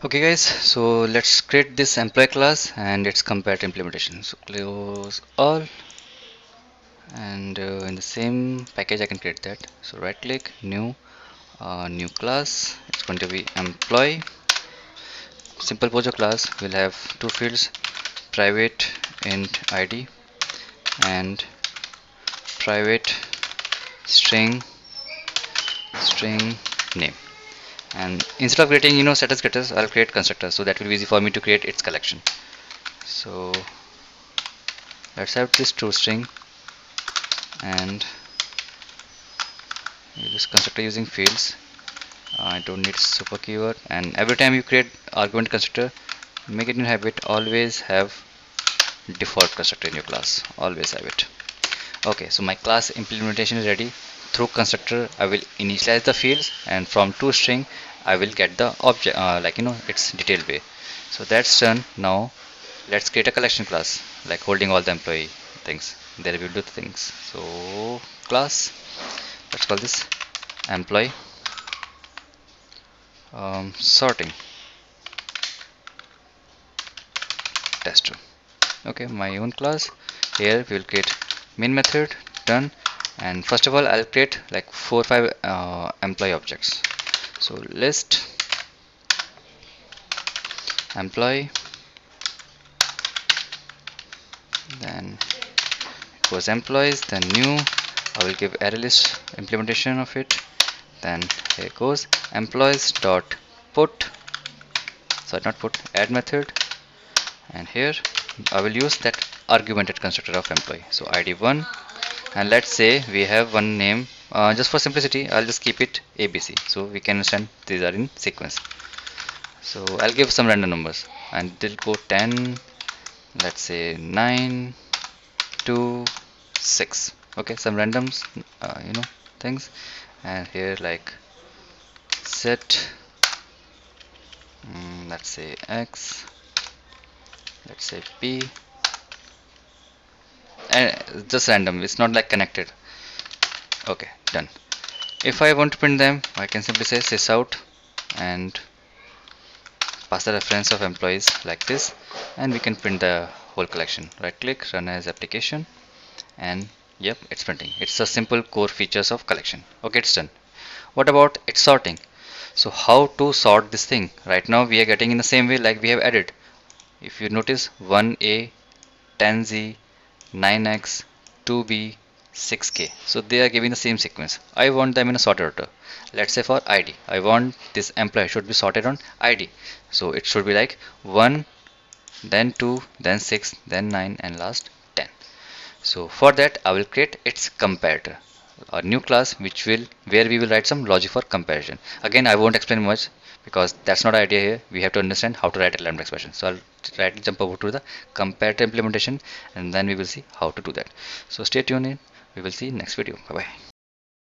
Okay guys, so let's create this employee class and its comparator implementation. So close all, and in the same package I can create that. So right click, new class. It's going to be employee. Simple Pojo class will have two fields, private int id and private string string name. And instead of creating status getters, I'll create constructors, so that will be easy for me to create its collection. So let's have this toString and this constructor using fields. I don't need super keyword, and every time you create argument constructor, make it in habit always have default constructor in your class, always have it. Okay, so my class implementation is ready. Through constructor I will initialize the fields, and from toString I will get the object, its detailed way. So that's done. Now let's create a collection class, like holding all the employee things. There will do the things. So class, let's call this employee, sorting tester. Okay, my own class. Here we will create main method. Done. And first of all I'll create like 4 or 5 employee objects. So list employee, then it was employees, then new. I will give array list implementation of it. Then here goes employees dot put, sorry not put, add method. And here I will use that argumented constructor of employee. So id1, and let's say we have one name. Just for simplicity I'll just keep it ABC, so we can understand these are in sequence. So I'll give some random numbers, and they'll go 10, let's say 9, 2, 6. Okay, some randoms, things. And here like set, let's say X, let's say P, and just random, it's not like connected. Okay, done. If I want to print them, I can simply say sysout and pass the reference of employees like this, and we can print the whole collection. Right click, run as application, and yep, it's printing. It's a simple core features of collection. Okay, it's done. What about its sorting? So how to sort this thing? Right now we are getting in the same way like we have added. If you notice 1A, 10Z, 9X, 2B, 6K. So they are giving the same sequence. I want them in a sorted order. Let's say for ID, I want this employee should be sorted on ID. So it should be like 1, then 2, then 6, then 9, and last 10. So for that I will create its comparator, a new class where we will write some logic for comparison. Again, I won't explain much because that's not the idea here. We have to understand how to write a lambda expression. So I'll directly jump over to the comparator implementation, and then we will see how to do that. So stay tuned in. We will see next video. Bye bye.